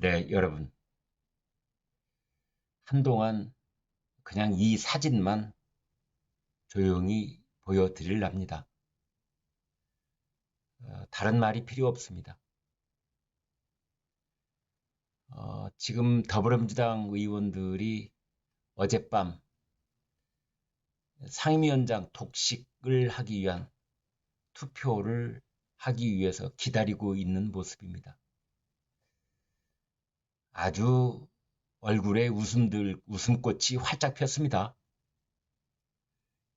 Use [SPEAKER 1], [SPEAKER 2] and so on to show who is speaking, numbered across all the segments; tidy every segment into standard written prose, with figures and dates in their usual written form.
[SPEAKER 1] 네, 여러분. 한동안 그냥 이 사진만 조용히 보여드리랍니다. 다른 말이 필요 없습니다. 지금 더불어민주당 의원들이 어젯밤 상임위원장 독식을 하기 위한 투표를 하기 위해서 기다리고 있는 모습입니다. 아주 얼굴에 웃음꽃이 활짝 폈습니다.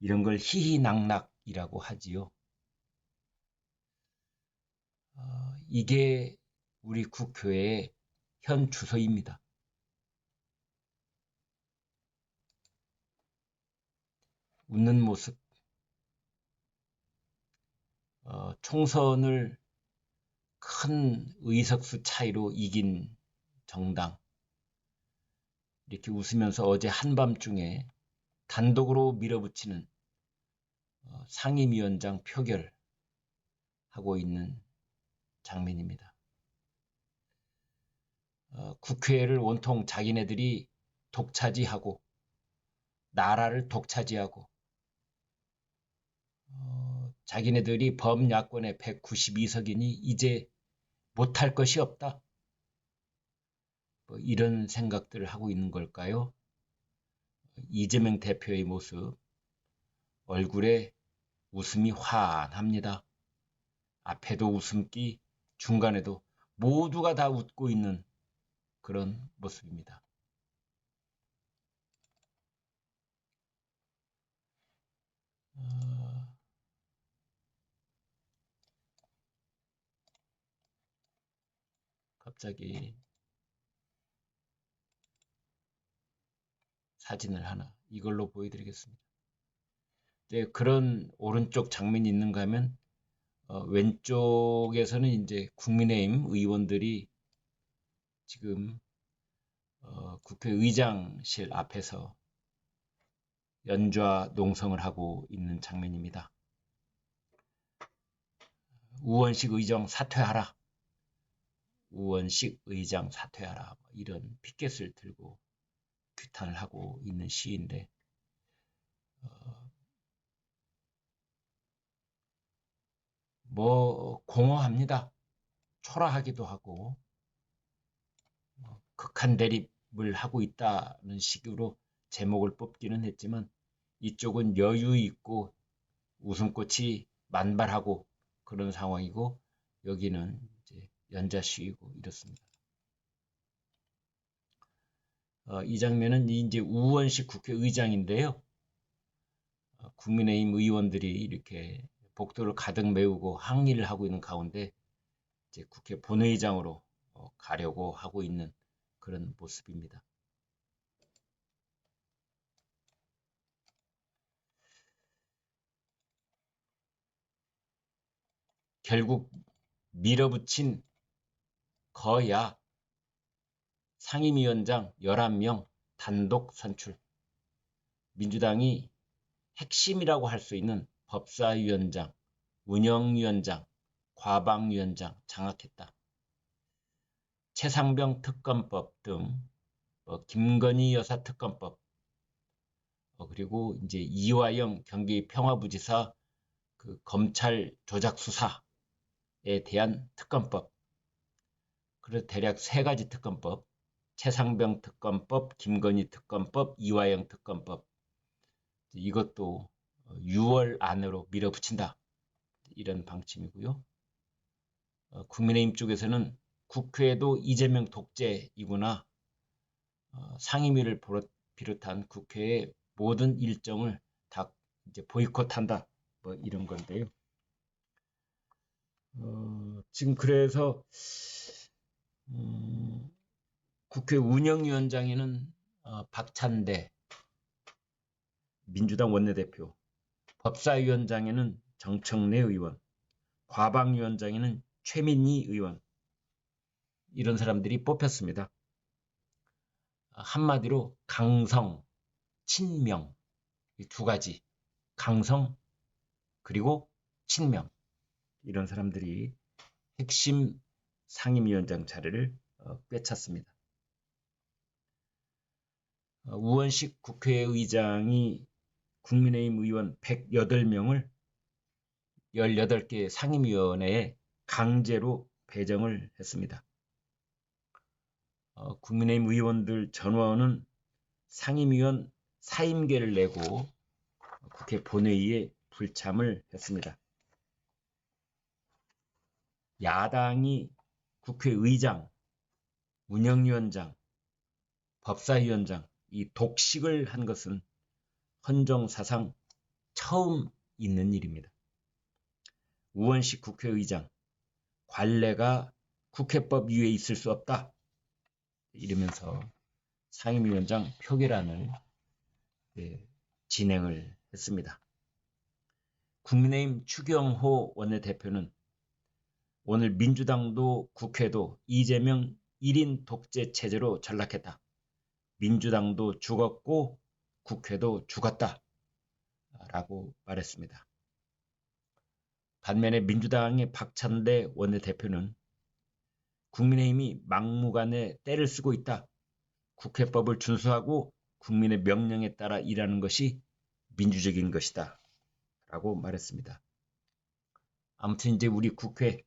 [SPEAKER 1] 이런 걸 희희낙낙이라고 하지요. 이게 우리 국회의 현 주소입니다. 웃는 모습. 총선을 큰 의석수 차이로 이긴 정당. 이렇게 웃으면서 어제 한밤중에 단독으로 밀어붙이는 상임위원장 표결하고 있는 장면입니다. 국회를 온통 자기네들이 독차지하고 나라를 독차지하고 자기네들이 범야권의 192석이니 이제 못할 것이 없다. 뭐 이런 생각들을 하고 있는 걸까요? 이재명 대표의 모습, 얼굴에 웃음이 환합니다. 앞에도 웃음기, 중간에도 모두가 다 웃고 있는 그런 모습입니다. 갑자기 사진을 하나 이걸로 보여드리겠습니다. 이제 그런 오른쪽 장면이 있는가 하면 왼쪽에서는 이제 국민의힘 의원들이 지금 국회의장실 앞에서 연좌 농성을 하고 있는 장면입니다. 우원식 의장 사퇴하라. 우원식 의장 사퇴하라. 이런 피켓을 들고 규탄을 하고 있는 시인데 뭐 공허합니다. 초라하기도 하고 극한 대립을 하고 있다는 식으로 제목을 뽑기는 했지만 이쪽은 여유 있고 웃음꽃이 만발하고 그런 상황이고 여기는 이제 연자 시위고 이렇습니다. 이 장면은 이제 우원식 국회의장인데요. 국민의힘 의원들이 이렇게 복도를 가득 메우고 항의를 하고 있는 가운데 이제 국회 본회의장으로 가려고 하고 있는 그런 모습입니다. 결국 밀어붙인 거야 상임위원장 11명 단독 선출. 민주당이 핵심이라고 할 수 있는 법사위원장, 운영위원장, 과방위원장 장악했다. 최상병 특검법 등 김건희 여사 특검법 그리고 이제 이화영 경기 평화부지사 그 검찰 조작 수사에 대한 특검법. 그래서 대략 세 가지 특검법. 최상병 특검법, 김건희 특검법, 이화영 특검법. 이것도 6월 안으로 밀어붙인다. 이런 방침이고요. 국민의힘 쪽에서는 국회도 이재명 독재이구나. 상임위를 비롯한 국회의 모든 일정을 다 이제 보이콧한다. 뭐 이런 건데요. 지금 그래서 국회 운영위원장에는 박찬대 민주당 원내대표, 법사위원장에는 정청래 의원, 과방위원장에는 최민희 의원 이런 사람들이 뽑혔습니다. 한마디로 강성, 친명 이 두 가지 강성 그리고 친명 이런 사람들이 핵심 상임위원장 자리를 꿰찼습니다. 우원식 국회의장이 국민의힘 의원 108명을 18개 상임위원회에 강제로 배정을 했습니다. 국민의힘 의원들 전원은 상임위원 사임계를 내고 국회 본회의에 불참을 했습니다. 야당이 국회의장, 운영위원장, 법사위원장 이 독식을 한 것은 헌정사상 처음 있는 일입니다. 우원식 국회의장, 관례가 국회법 위에 있을 수 없다. 이러면서 상임위원장 표결안을 진행을 했습니다. 국민의힘 추경호 원내대표는 오늘 민주당도 국회도 이재명 1인 독재 체제로 전락했다. 민주당도 죽었고 국회도 죽었다. 라고 말했습니다. 반면에 민주당의 박찬대 원내대표는 국민의힘이 막무가내 때를 쓰고 있다. 국회법을 준수하고 국민의 명령에 따라 일하는 것이 민주적인 것이다. 라고 말했습니다. 아무튼 이제 우리 국회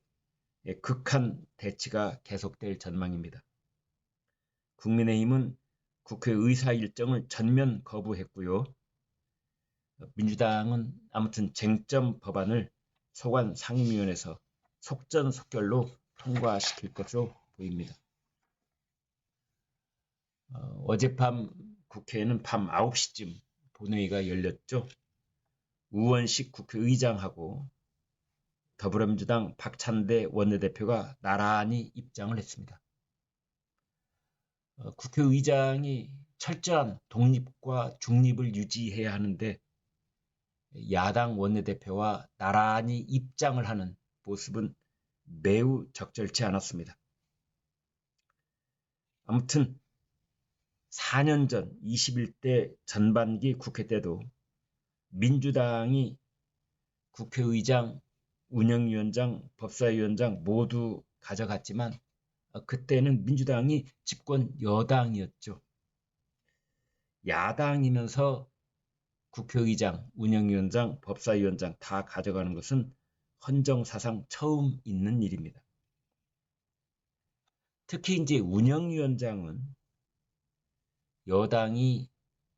[SPEAKER 1] 극한 대치가 계속될 전망입니다. 국민의힘은 국회 의사 일정을 전면 거부했고요. 민주당은 아무튼 쟁점 법안을 소관 상임위원회에서 속전속결로 통과시킬 것으로 보입니다. 어젯밤 국회에는 밤 9시쯤 본회의가 열렸죠. 우원식 국회의장하고 더불어민주당 박찬대 원내대표가 나란히 입장을 했습니다. 국회의장이 철저한 독립과 중립을 유지해야 하는데 야당 원내대표와 나란히 입장을 하는 모습은 매우 적절치 않았습니다. 아무튼 4년 전 21대 전반기 국회 때도 민주당이 국회의장, 운영위원장, 법사위원장 모두 가져갔지만 그때는 민주당이 집권 여당이었죠. 야당이면서 국회의장, 운영위원장, 법사위원장 다 가져가는 것은 헌정사상 처음 있는 일입니다. 특히 이제 운영위원장은 여당이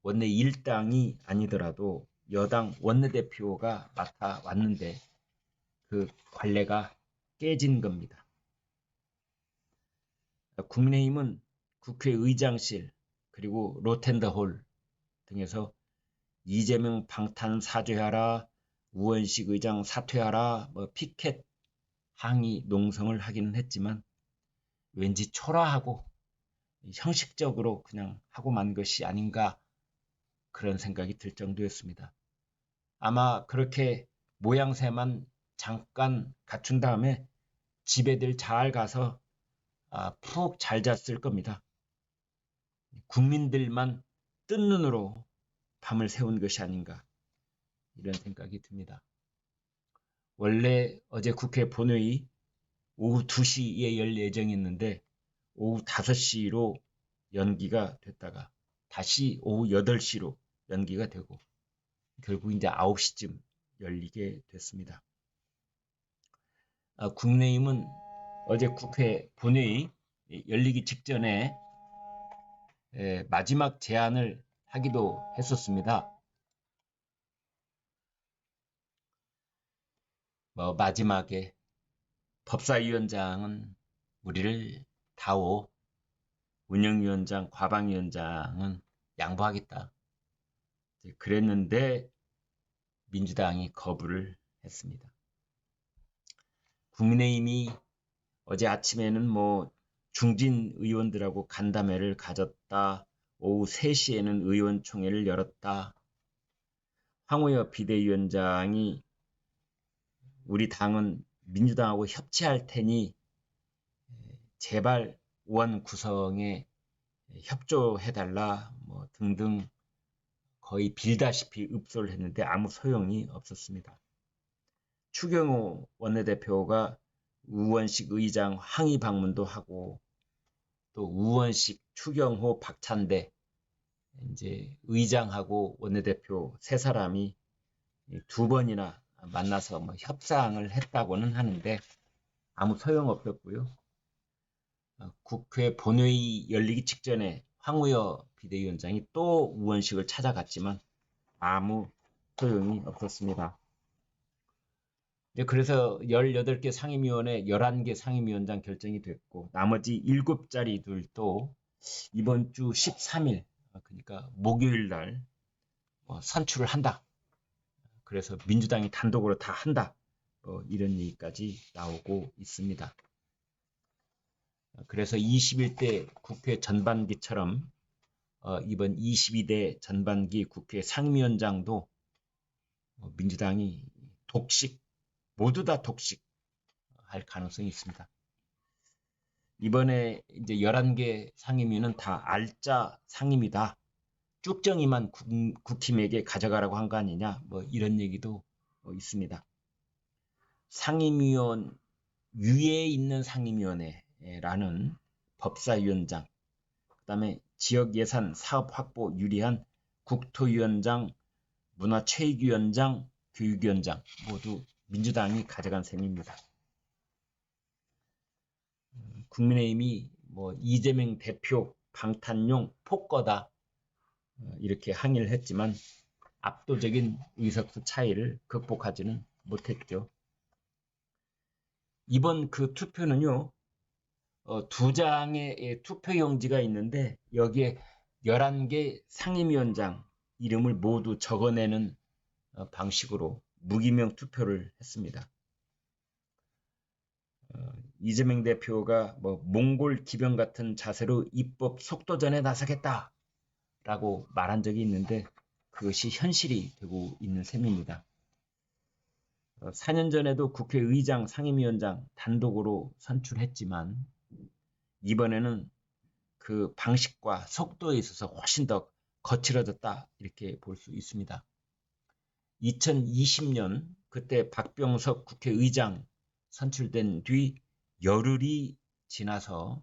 [SPEAKER 1] 원내 일당이 아니더라도 여당 원내대표가 맡아왔는데 그 관례가 깨진 겁니다. 국민의힘은 국회의장실 그리고 로텐더홀 등에서 이재명 방탄 사죄하라, 우원식 의장 사퇴하라, 피켓 항의 농성을 하기는 했지만 왠지 초라하고 형식적으로 그냥 하고 만 것이 아닌가 그런 생각이 들 정도였습니다. 아마 그렇게 모양새만 잠깐 갖춘 다음에 집에들 잘 가서 푹 잘 잤을 겁니다. 국민들만 뜬 눈으로 밤을 새운 것이 아닌가 이런 생각이 듭니다. 원래 어제 국회 본회의 오후 2시에 열 예정이었는데 오후 5시로 연기가 됐다가 다시 오후 8시로 연기가 되고 결국 이제 9시쯤 열리게 됐습니다. 국민의힘은 어제 국회 본회의 열리기 직전에 마지막 제안을 하기도 했었습니다. 마지막에 법사위원장은 우리를 다오, 운영위원장, 과방위원장은 양보하겠다. 그랬는데 민주당이 거부를 했습니다. 국민의힘이 어제 아침에는 중진 의원들하고 간담회를 가졌다. 오후 3시에는 의원총회를 열었다. 황우여 비대위원장이 우리 당은 민주당하고 협치할 테니 제발 의원 구성에 협조해달라 등등 거의 빌다시피 읍소를 했는데 아무 소용이 없었습니다. 추경호 원내대표가 우원식 의장 항의 방문도 하고 또 우원식, 추경호, 박찬대 이제 의장하고 원내대표 세 사람이 두 번이나 만나서 뭐 협상을 했다고는 하는데 아무 소용 없었고요. 국회 본회의 열리기 직전에 황우여 비대위원장이 또 우원식을 찾아갔지만 아무 소용이 없었습니다. 그래서 18개 상임위원회 11개 상임위원장 결정이 됐고 나머지 7자리들도 이번 주 13일 그러니까 목요일 날 선출을 한다. 그래서 민주당이 단독으로 다 한다. 이런 얘기까지 나오고 있습니다. 그래서 21대 국회 전반기처럼 이번 22대 전반기 국회 상임위원장도 민주당이 독식, 모두 다 독식할 가능성이 있습니다. 이번에 이제 11개 상임위는 다 알짜 상임위다. 쭉정이만 국힘에게 가져가라고 한 거 아니냐, 이런 얘기도 있습니다. 상임위원 위에 있는 상임위원회라는 법사위원장, 그 다음에 지역예산 사업 확보 유리한 국토위원장, 문화체육위원장, 교육위원장 모두 민주당이 가져간 셈입니다. 국민의힘이 이재명 대표 방탄용 폭거다 이렇게 항의를 했지만 압도적인 의석수 차이를 극복하지는 못했죠. 이번 그 투표는요, 두 장의 투표용지가 있는데 여기에 11개 상임위원장 이름을 모두 적어내는 방식으로 무기명 투표를 했습니다. 이재명 대표가 몽골 기병 같은 자세로 입법 속도전에 나서겠다라고 말한 적이 있는데 그것이 현실이 되고 있는 셈입니다. 4년 전에도 국회의장, 상임위원장 단독으로 선출했지만 이번에는 그 방식과 속도에 있어서 훨씬 더 거칠어졌다 이렇게 볼 수 있습니다. 2020년 그때 박병석 국회의장 선출된 뒤 열흘이 지나서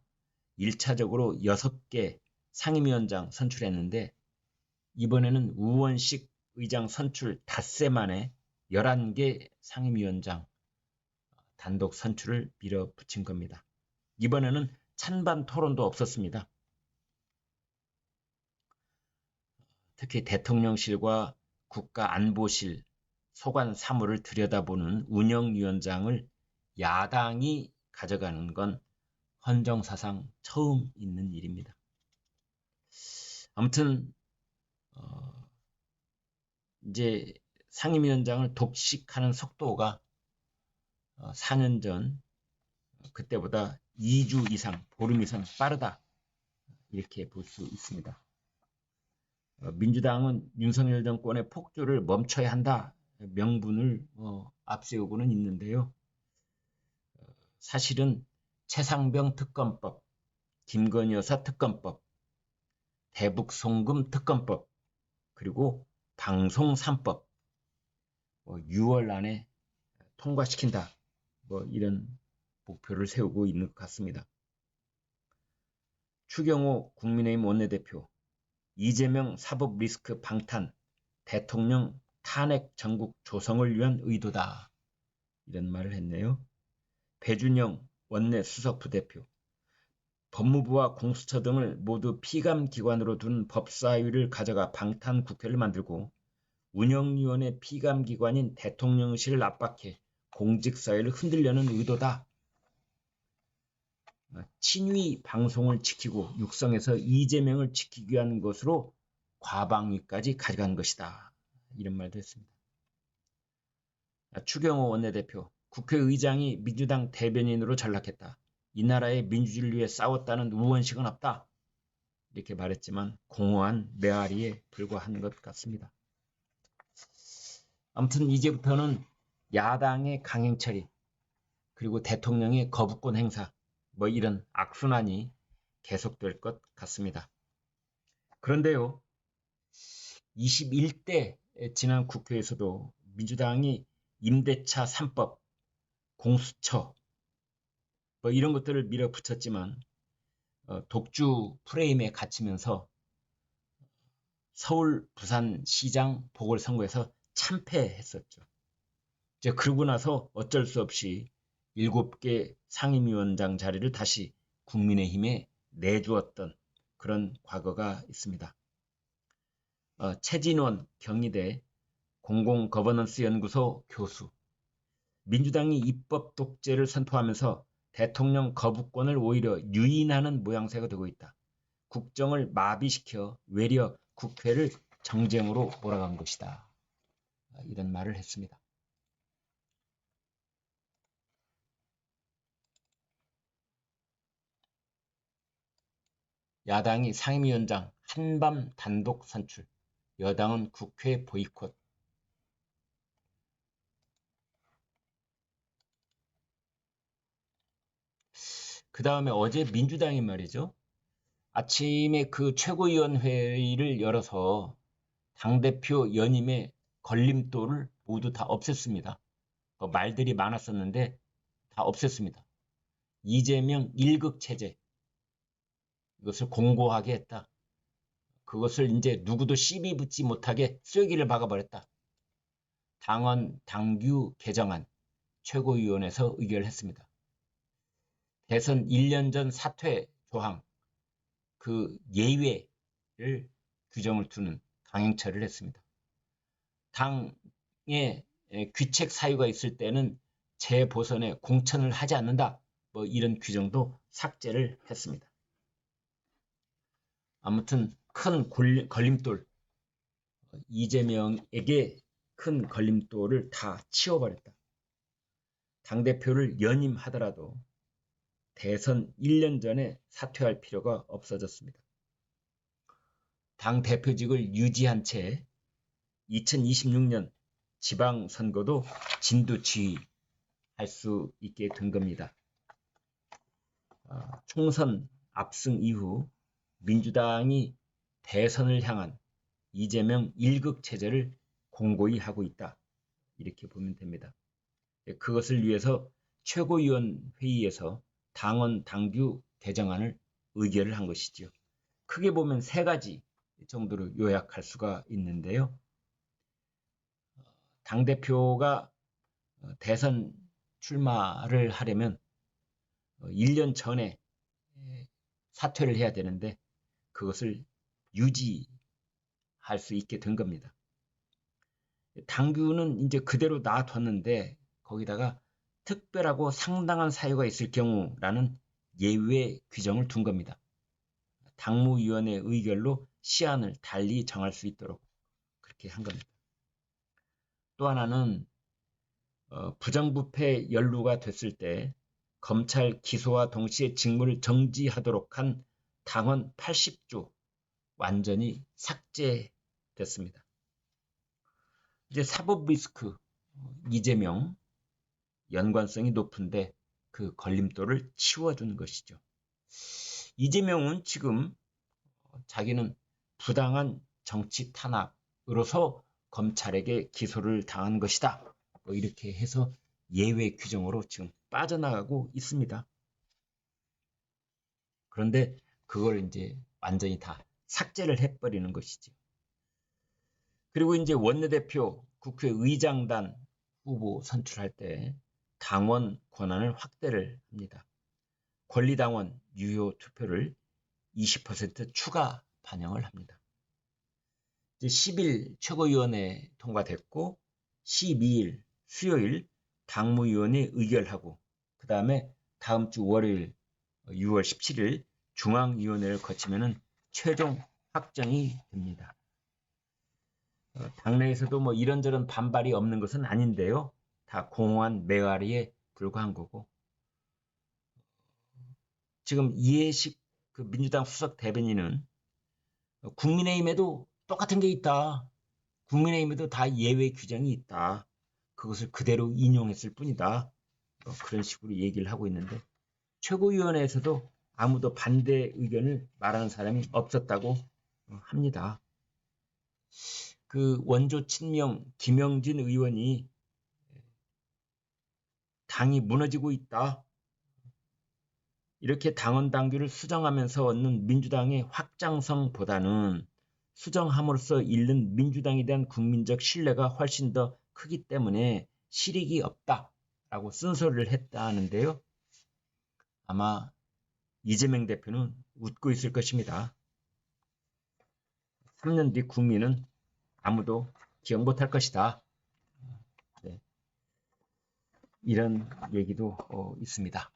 [SPEAKER 1] 1차적으로 6개 상임위원장 선출했는데 이번에는 우원식 의장 선출 닷새 만에 11개 상임위원장 단독 선출을 밀어붙인 겁니다. 이번에는 찬반 토론도 없었습니다. 특히 대통령실과 국가안보실 소관 사무를 들여다보는 운영위원장을 야당이 가져가는 건 헌정사상 처음 있는 일입니다. 아무튼 이제 상임위원장을 독식하는 속도가 4년 전 그때보다 2주 이상, 보름 이상 빠르다 이렇게 볼 수 있습니다. 민주당은 윤석열 정권의 폭주를 멈춰야 한다 명분을 앞세우고는 있는데요. 사실은 최상병 특검법, 김건희 여사 특검법, 대북 송금 특검법, 그리고 방송 3법 6월 안에 통과시킨다 이런 목표를 세우고 있는 것 같습니다. 추경호 국민의힘 원내대표, 이재명 사법 리스크 방탄, 대통령 탄핵 전국 조성을 위한 의도다 이런 말을 했네요. 배준영 원내 수석부대표, 법무부와 공수처 등을 모두 피감기관으로 둔 법사위를 가져가 방탄국회를 만들고 운영위원회 피감기관인 대통령실을 압박해 공직사회를 흔들려는 의도다. 친위 방송을 지키고 육성해서 이재명을 지키기 위한 것으로 과방위까지 가져간 것이다. 이런 말도 했습니다. 추경호 원내대표, 국회의장이 민주당 대변인으로 전락했다. 이 나라의 민주주의를 위해 싸웠다는 우원식은 없다. 이렇게 말했지만 공허한 메아리에 불과한 것 같습니다. 아무튼 이제부터는 야당의 강행 처리 그리고 대통령의 거부권 행사 이런 악순환이 계속될 것 같습니다. 그런데요, 21대 지난 국회에서도 민주당이 임대차 3법, 공수처 이런 것들을 밀어붙였지만 독주 프레임에 갇히면서 서울 부산시장 보궐선거에서 참패했었죠. 이제 그러고 나서 어쩔 수 없이 7개 상임위원장 자리를 다시 국민의힘에 내주었던 그런 과거가 있습니다. 최진원 경희대 공공거버넌스 연구소 교수, 민주당이 입법 독재를 선포하면서 대통령 거부권을 오히려 유인하는 모양새가 되고 있다. 국정을 마비시켜 외려 국회를 정쟁으로 몰아간 것이다. 이런 말을 했습니다. 야당이 상임위원장 한밤 단독 선출, 여당은 국회 보이콧. 그 다음에 어제 민주당이 말이죠. 아침에 그 최고위원회의를 열어서 당대표 연임의 걸림돌을 모두 다 없앴습니다. 말들이 많았었는데 다 없앴습니다. 이재명 1급 체제, 이것을 공고하게 했다. 그것을 이제 누구도 시비 붙지 못하게 쐐기를 박아버렸다. 당원 당규 개정안 최고위원회에서 의결했습니다. 대선 1년 전 사퇴 조항, 그 예외를 규정을 두는 강행 처리를 했습니다. 당에 귀책 사유가 있을 때는 재보선에 공천을 하지 않는다. 이런 규정도 삭제를 했습니다. 아무튼 큰 걸림돌, 이재명에게 큰 걸림돌을 다 치워버렸다. 당대표를 연임하더라도 대선 1년 전에 사퇴할 필요가 없어졌습니다. 당대표직을 유지한 채 2026년 지방선거도 진두지휘할 수 있게 된 겁니다. 총선 압승 이후 민주당이 대선을 향한 이재명 1급 체제를 공고히 하고 있다. 이렇게 보면 됩니다. 그것을 위해서 최고위원 회의에서 당원 당규 개정안을 의결을 한 것이죠. 크게 보면 3가지 정도로 요약할 수가 있는데요. 당대표가 대선 출마를 하려면 1년 전에 사퇴를 해야 되는데 그것을 유지할 수 있게 된 겁니다. 당규는 이제 그대로 놔뒀는데 거기다가 특별하고 상당한 사유가 있을 경우라는 예외 규정을 둔 겁니다. 당무위원회 의결로 시한을 달리 정할 수 있도록 그렇게 한 겁니다. 또 하나는 부정부패 연루가 됐을 때 검찰 기소와 동시에 직무를 정지하도록 한 당헌 80조 완전히 삭제됐습니다. 이제 사법 리스크, 이재명 연관성이 높은데 그 걸림돌을 치워준 것이죠. 이재명은 지금 자기는 부당한 정치 탄압으로서 검찰에게 기소를 당한 것이다. 이렇게 해서 예외 규정으로 지금 빠져나가고 있습니다. 그런데 그걸 이제 완전히 다 삭제를 해버리는 것이죠. 그리고 이제 원내대표, 국회의장단 후보 선출할 때 당원 권한을 확대를 합니다. 권리당원 유효 투표를 20% 추가 반영을 합니다. 이제 10일 최고위원회 통과됐고 12일 수요일 당무위원회 의결하고 그 다음에 다음 주 월요일 6월 17일 중앙위원회를 거치면 최종 확정이 됩니다. 당내에서도 이런저런 반발이 없는 것은 아닌데요. 다 공허한 메아리에 불과한 거고 지금 이해식 그 민주당 수석 대변인은 국민의힘에도 똑같은 게 있다. 국민의힘에도 다 예외 규정이 있다. 그것을 그대로 인용했을 뿐이다. 그런 식으로 얘기를 하고 있는데 최고위원회에서도 아무도 반대 의견을 말하는 사람이 없었다고 합니다. 그 원조 친명 김영진 의원이 당이 무너지고 있다. 이렇게 당원 당규를 수정하면서 얻는 민주당의 확장성보다는 수정함으로써 잃는 민주당에 대한 국민적 신뢰가 훨씬 더 크기 때문에 실익이 없다라고 쓴소리를 했다는데요. 아마 이재명 대표는 웃고 있을 것입니다. 3년 뒤 국민은 아무도 기억 못할 것이다. 네. 이런 얘기도 있습니다.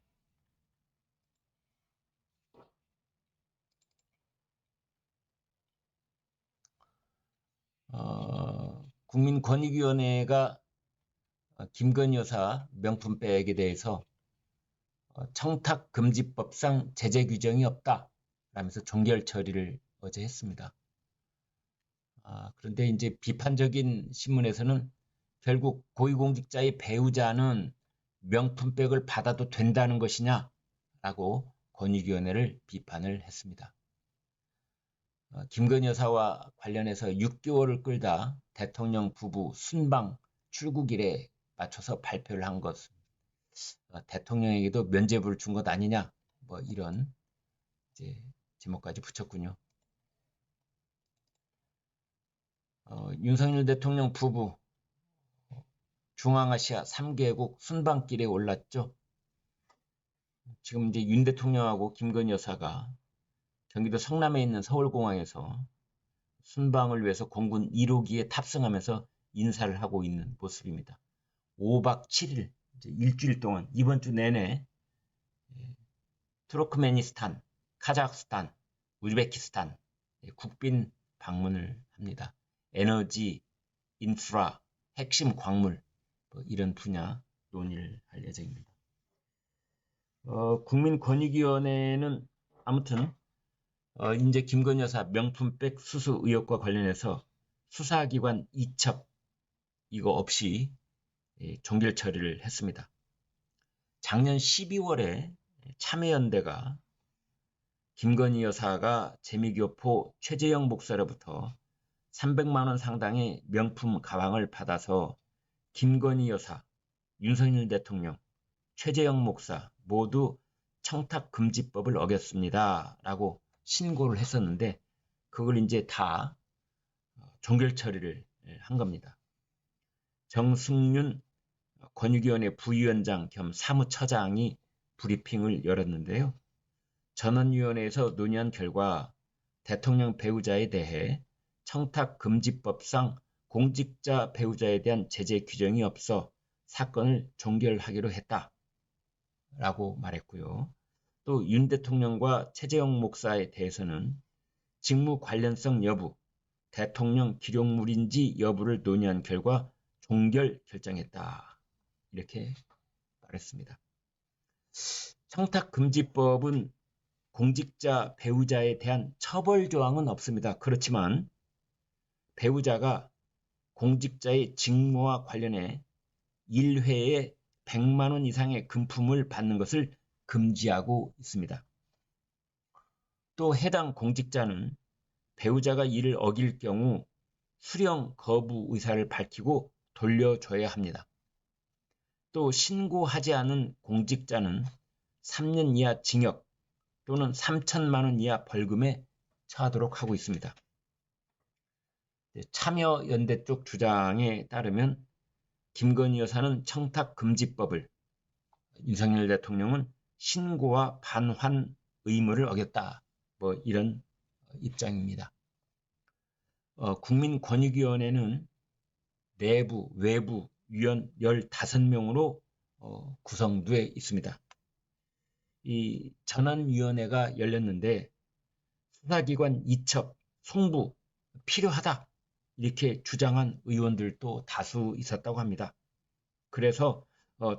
[SPEAKER 1] 국민권익위원회가 김건희 여사 명품백에 대해서 청탁금지법상 제재 규정이 없다 라면서 종결 처리를 어제 했습니다. 그런데 이제 비판적인 신문에서는 결국 고위공직자의 배우자는 명품백을 받아도 된다는 것이냐 라고 권익위원회를 비판을 했습니다. 김건희 여사와 관련해서 6개월을 끌다 대통령 부부 순방 출국일에 맞춰서 발표를 한 것은 대통령에게도 면죄부를 준 것 아니냐, 뭐 이런 이제 제목까지 붙였군요. 윤석열 대통령 부부 중앙아시아 3개국 순방길에 올랐죠. 지금 이제 윤 대통령하고 김건희 여사가 경기도 성남에 있는 서울공항에서 순방을 위해서 공군 1호기에 탑승하면서 인사를 하고 있는 모습입니다. 5박 7일, 이제 일주일 동안 이번 주 내내 투르크메니스탄, 카자흐스탄, 우즈베키스탄 국빈 방문을 합니다. 에너지, 인프라, 핵심 광물 이런 분야 논의를 할 예정입니다. 국민권익위원회는 아무튼 이제 김건희 여사 명품백 수수 의혹과 관련해서 수사기관 이첩 이거 없이 종결 처리를 했습니다. 작년 12월에 참여연대가 김건희 여사가 재미교포 최재형 목사로부터 300만 원 상당의 명품 가방을 받아서 김건희 여사, 윤석열 대통령, 최재형 목사 모두 청탁금지법을 어겼습니다. 라고 신고를 했었는데 그걸 이제 다 종결 처리를 한 겁니다. 정승윤 권익위원회 부위원장 겸 사무처장이 브리핑을 열었는데요. 전원위원회에서 논의한 결과 대통령 배우자에 대해 청탁금지법상 공직자 배우자에 대한 제재 규정이 없어 사건을 종결하기로 했다라고 말했고요. 또 윤 대통령과 최재형 목사에 대해서는 직무 관련성 여부, 대통령 기록물인지 여부를 논의한 결과 종결 결정했다. 이렇게 말했습니다. 청탁금지법은 공직자 배우자에 대한 처벌 조항은 없습니다. 그렇지만 배우자가 공직자의 직무와 관련해 1회에 100만 원 이상의 금품을 받는 것을 금지하고 있습니다. 또 해당 공직자는 배우자가 이를 어길 경우 수령 거부 의사를 밝히고 돌려줘야 합니다. 또 신고하지 않은 공직자는 3년 이하 징역 또는 3천만 원 이하 벌금에 처하도록 하고 있습니다. 참여연대 쪽 주장에 따르면 김건희 여사는 청탁금지법을, 윤석열 대통령은 신고와 반환 의무를 어겼다. 뭐 이런 입장입니다. 국민권익위원회는 내부, 외부 위원 15명으로 구성되어 있습니다. 이 전원위원회가 열렸는데 수사기관 이첩, 송부 필요하다 이렇게 주장한 의원들도 다수 있었다고 합니다. 그래서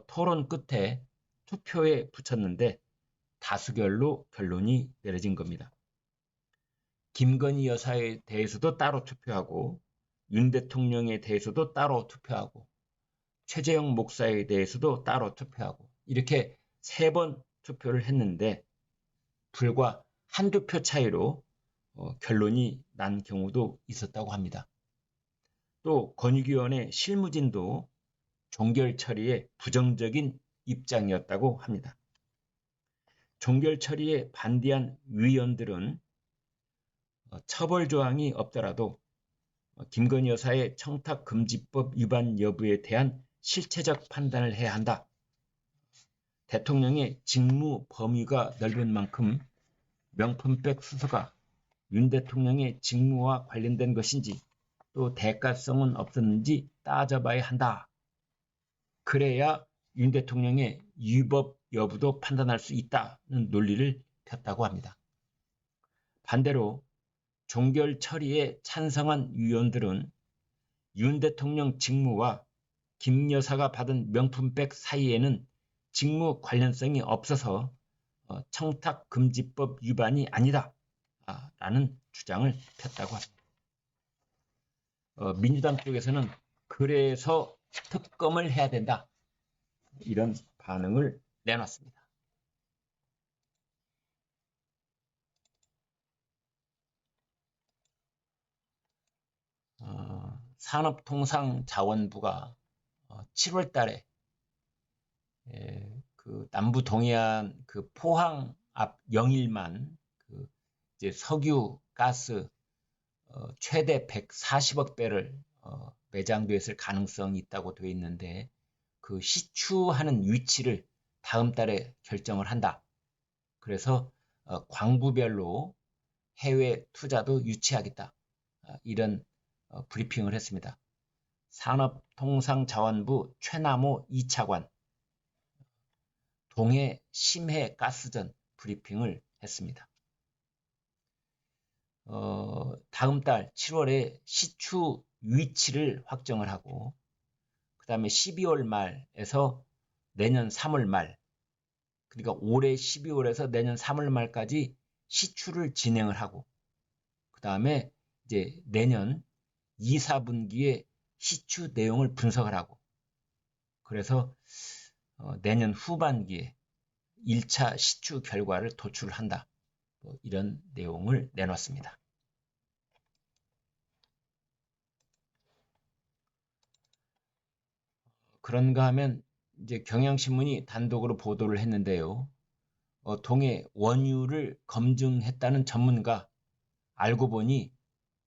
[SPEAKER 1] 토론 끝에 투표에 붙였는데 다수결로 결론이 내려진 겁니다. 김건희 여사에 대해서도 따로 투표하고 윤 대통령에 대해서도 따로 투표하고 최재형 목사에 대해서도 따로 투표하고 이렇게 3번 투표를 했는데 불과 한두 표 차이로 결론이 난 경우도 있었다고 합니다. 또 권익위원회 실무진도 종결 처리에 부정적인 입장이었다고 합니다. 종결 처리에 반대한 위원들은 처벌 조항이 없더라도 김건희 여사의 청탁금지법 위반 여부에 대한 실체적 판단을 해야 한다. 대통령의 직무 범위가 넓은 만큼 명품백 수수가 윤 대통령의 직무와 관련된 것인지 또 대가성은 없었는지 따져봐야 한다. 그래야 윤 대통령의 위법 여부도 판단할 수 있다는 논리를 폈다고 합니다. 반대로 종결 처리에 찬성한 위원들은 윤 대통령 직무와 김 여사가 받은 명품백 사이에는 직무 관련성이 없어서 청탁금지법 위반이 아니다 라는 주장을 폈다고 합니다. 민주당 쪽에서는 그래서 특검을 해야 된다 이런 반응을 내놨습니다. 산업통상자원부가 7월 달에 그 남부 동해안 그 포항 앞 영일만 그 이제 석유 가스 최대 140억 배를 매장됐을 가능성이 있다고 되어 있는데 그 시추하는 위치를 다음 달에 결정을 한다. 그래서 광부별로 해외 투자도 유치하겠다. 이런 브리핑을 했습니다. 산업통상자원부 최남호 2차관 동해 심해 가스전 브리핑을 했습니다. 다음 달 7월에 시추 위치를 확정을 하고 그 다음에 12월 말에서 내년 3월 말 그러니까 올해 12월에서 내년 3월 말까지 시추를 진행을 하고 그 다음에 이제 내년 2, 4분기에 시추 내용을 분석을 하고 그래서 내년 후반기에 1차 시추 결과를 도출한다. 이런 내용을 내놨습니다. 그런가 하면 이제 경향신문이 단독으로 보도를 했는데요. 동해 원유를 검증했다는 전문가 알고 보니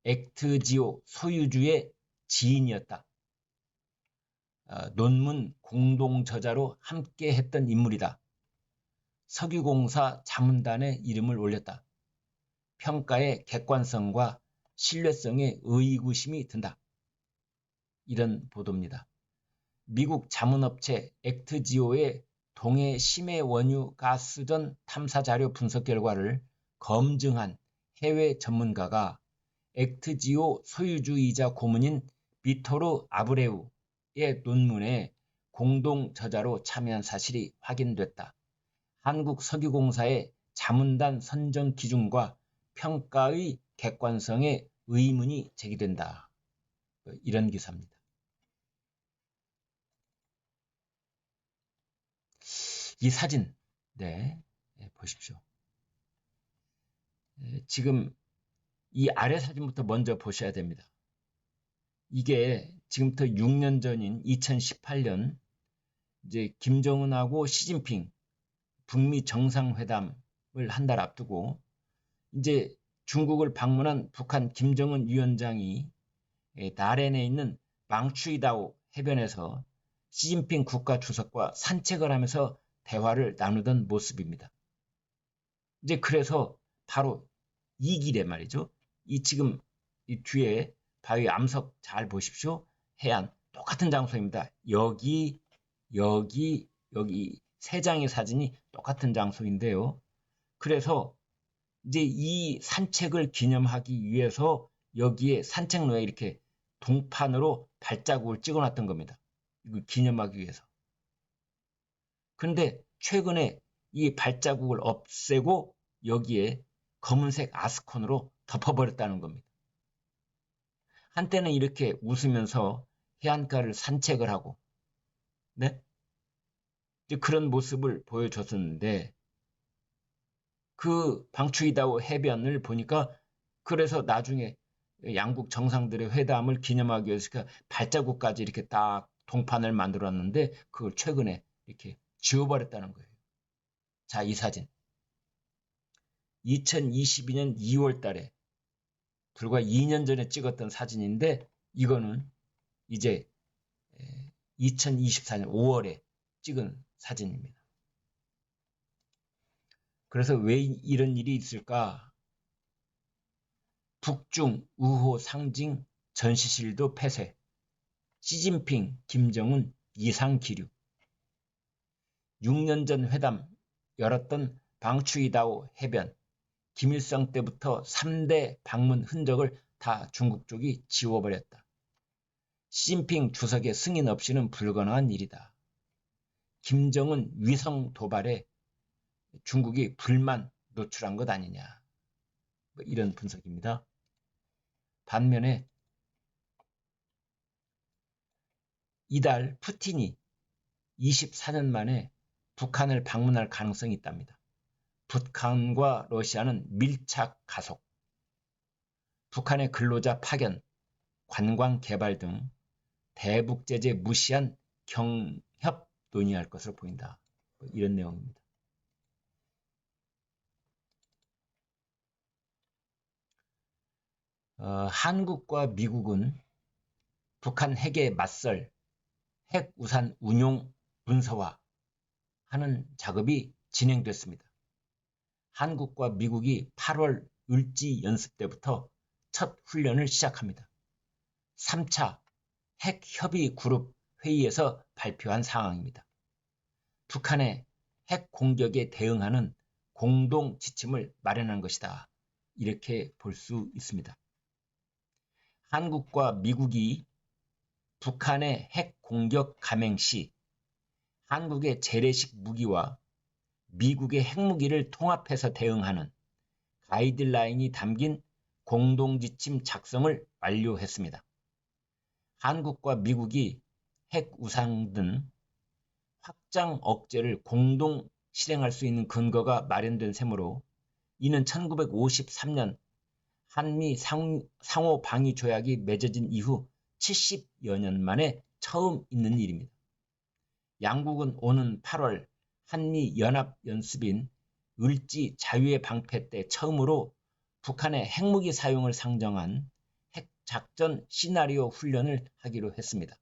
[SPEAKER 1] 액트지오 소유주의 지인이었다. 논문 공동 저자로 함께 했던 인물이다. 석유공사 자문단에 이름을 올렸다. 평가의 객관성과 신뢰성에 의구심이 든다. 이런 보도입니다. 미국 자문업체 액트지오의 동해 심해 원유 가스전 탐사 자료 분석 결과를 검증한 해외 전문가가 액트지오 소유주이자 고문인 비토르 아브레우의 논문에 공동 저자로 참여한 사실이 확인됐다. 한국석유공사의 자문단 선정 기준과 평가의 객관성에 의문이 제기된다. 이런 기사입니다. 이 사진, 보십시오. 지금 이 아래 사진부터 먼저 보셔야 됩니다. 이게 지금부터 6년 전인 2018년 이제 김정은하고 시진핑 북미 정상회담을 한 달 앞두고 이제 중국을 방문한 북한 김정은 위원장이 나렌에 있는 망추이다오 해변에서 시진핑 국가주석과 산책을 하면서 대화를 나누던 모습입니다. 이제 그래서 바로 이 길에 말이죠. 이 지금 이 뒤에 바위 암석 잘 보십시오. 해안 똑같은 장소입니다. 여기 세 장의 사진이 똑같은 장소인데요. 그래서 이제 이 산책을 기념하기 위해서 여기에 산책로에 이렇게 동판으로 발자국을 찍어놨던 겁니다. 이거 기념하기 위해서. 그런데 최근에 이 발자국을 없애고 여기에 검은색 아스콘으로 덮어버렸다는 겁니다. 한때는 이렇게 웃으면서 해안가를 산책을 하고 그런 모습을 보여줬었는데 그 방추이다오 해변을 보니까 그래서 나중에 양국 정상들의 회담을 기념하기 위해서 발자국까지 이렇게 딱 동판을 만들었는데 그걸 최근에 이렇게 지워버렸다는 거예요. 자, 이 사진. 2022년 2월 달에 불과 2년 전에 찍었던 사진인데 이거는 이제 2024년 5월에 찍은 사진입니다. 그래서 왜 이런 일이 있을까? 북중 우호 상징 전시실도 폐쇄, 시진핑, 김정은 이상 기류, 6년 전 회담 열었던 방추이다오 해변, 김일성 때부터 3대 방문 흔적을 다 중국 쪽이 지워버렸다. 시진핑 주석의 승인 없이는 불가능한 일이다. 김정은 위성 도발에 중국이 불만 노출한 것 아니냐. 이런 분석입니다. 반면에 이달 푸틴이 24년 만에 북한을 방문할 가능성이 있답니다. 북한과 러시아는 밀착 가속, 북한의 근로자 파견, 관광 개발 등 대북 제재 무시한 경협 논의할 것으로 보인다. 이런 내용입니다. 한국과 미국은 북한 핵에 맞설 핵우산 운용 문서화하는 작업이 진행됐습니다. 한국과 미국이 8월 을지 연습 때부터 첫 훈련을 시작합니다. 3차 핵협의 그룹 회의에서 발표한 상황입니다. 북한의 핵 공격에 대응하는 공동 지침을 마련한 것이다. 이렇게 볼 수 있습니다. 한국과 미국이 북한의 핵 공격 감행 시 한국의 재래식 무기와 미국의 핵무기를 통합해서 대응하는 가이드라인이 담긴 공동지침 작성을 완료했습니다. 한국과 미국이 핵 우상 등 확장 억제를 공동 실행할 수 있는 근거가 마련된 셈으로 이는 1953년 한미 상호 방위 조약이 맺어진 이후 70여 년 만에 처음 있는 일입니다. 양국은 오는 8월 한미 연합 연습인 을지 자유의 방패 때 처음으로 북한의 핵무기 사용을 상정한 핵작전 시나리오 훈련을 하기로 했습니다.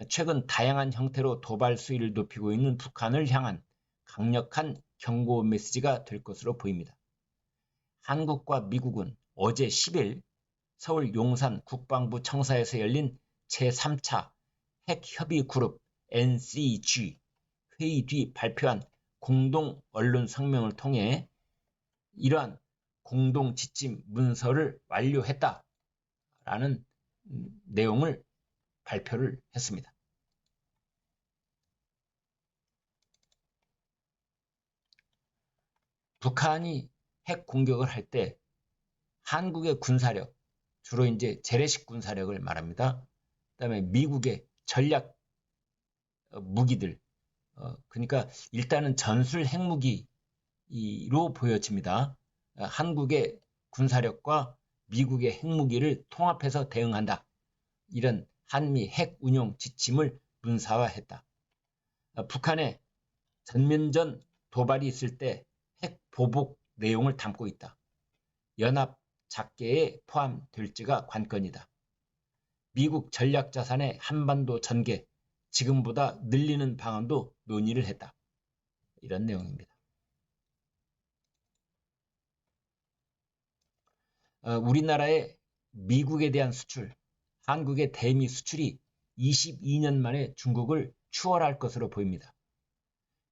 [SPEAKER 1] 최근 다양한 형태로 도발 수위를 높이고 있는 북한을 향한 강력한 경고 메시지가 될 것으로 보입니다. 한국과 미국은 어제 10일 서울 용산 국방부 청사에서 열린 제3차 핵협의그룹 NCG 회의 뒤 발표한 공동 언론 성명을 통해 이러한 공동 지침 문서를 완료했다라는 내용을 발표를 했습니다. 북한이 핵 공격을 할 때 한국의 군사력, 주로 이제 재래식 군사력을 말합니다. 그다음에 미국의 전략 무기들, 그러니까 일단은 전술 핵무기로 보여집니다. 한국의 군사력과 미국의 핵무기를 통합해서 대응한다. 이런 한미 핵 운용 지침을 문서화했다. 북한의 전면전 도발이 있을 때 핵 보복 내용을 담고 있다. 연합 작계에 포함될지가 관건이다. 미국 전략자산의 한반도 전개, 지금보다 늘리는 방안도 논의를 했다. 이런 내용입니다. 우리나라의 미국에 대한 수출, 한국의 대미 수출이 22년 만에 중국을 추월할 것으로 보입니다.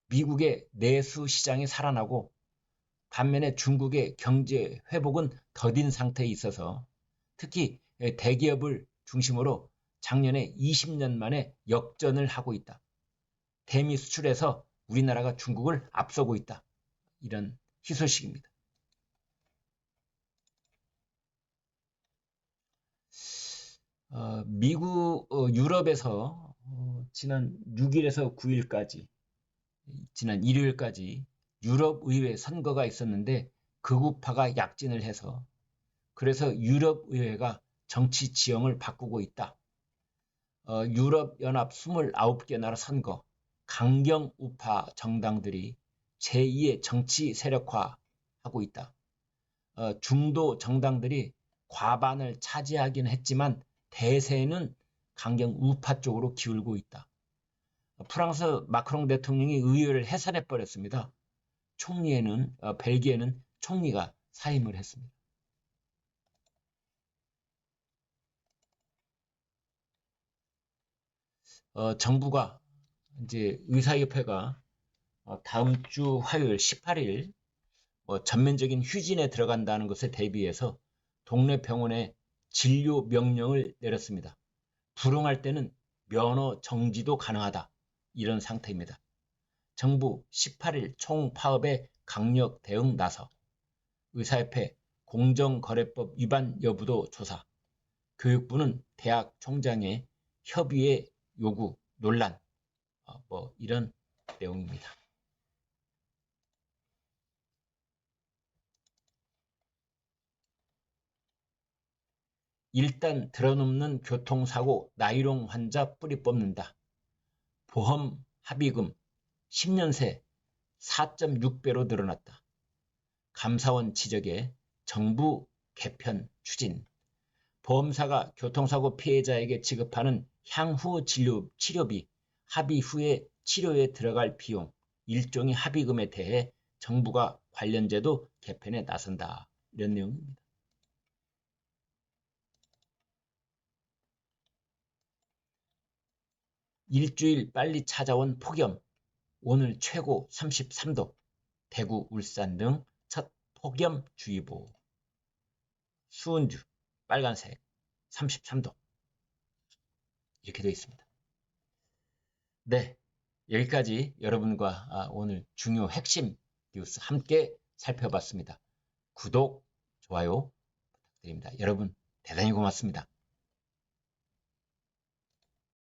[SPEAKER 1] 미국의 내수 시장이 살아나고 반면에 중국의 경제 회복은 더딘 상태에 있어서 특히 대기업을 중심으로 작년에 20년 만에 역전을 하고 있다. 대미 수출에서 우리나라가 중국을 앞서고 있다. 이런 희소식입니다. 미국, 유럽에서 지난 6일에서 9일까지, 지난 일요일까지 유럽의회 선거가 있었는데 극우파가 약진을 해서 그래서 유럽의회가 정치 지형을 바꾸고 있다. 유럽연합 29개 나라 선거, 강경 우파 정당들이 제2의 정치 세력화 하고 있다. 중도 정당들이 과반을 차지하긴 했지만 대세는 강경 우파 쪽으로 기울고 있다. 프랑스 마크롱 대통령이 의회를 해산해 버렸습니다. 벨기에는 총리가 사임을 했습니다. 정부가 이제 의사협회가 다음 주 화요일 18일 전면적인 휴진에 들어간다는 것에 대비해서 동네 병원에 진료 명령을 내렸습니다. 불응할 때는 면허 정지도 가능하다. 이런 상태입니다. 정부 18일 총파업에 강력 대응 나서 의사협회 공정거래법 위반 여부도 조사, 교육부는 대학 총장의 협의의 요구, 논란, 이런 내용입니다. 일단 드러넘는 교통사고 나이롱 환자 뿌리 뽑는다. 보험 합의금 10년 새 4.6배로 늘어났다. 감사원 지적에 정부 개편 추진. 보험사가 교통사고 피해자에게 지급하는 향후 치료비, 합의 후에 치료에 들어갈 비용, 일종의 합의금에 대해 정부가 관련 제도 개편에 나선다. 이런 내용입니다. 일주일 빨리 찾아온 폭염. 오늘 최고 33도. 대구, 울산 등 첫 폭염주의보. 수은주 빨간색 33도. 이렇게 되어 있습니다. 네, 여기까지 여러분과 오늘 중요 핵심 뉴스 함께 살펴봤습니다. 구독, 좋아요 부탁드립니다. 여러분 대단히 고맙습니다.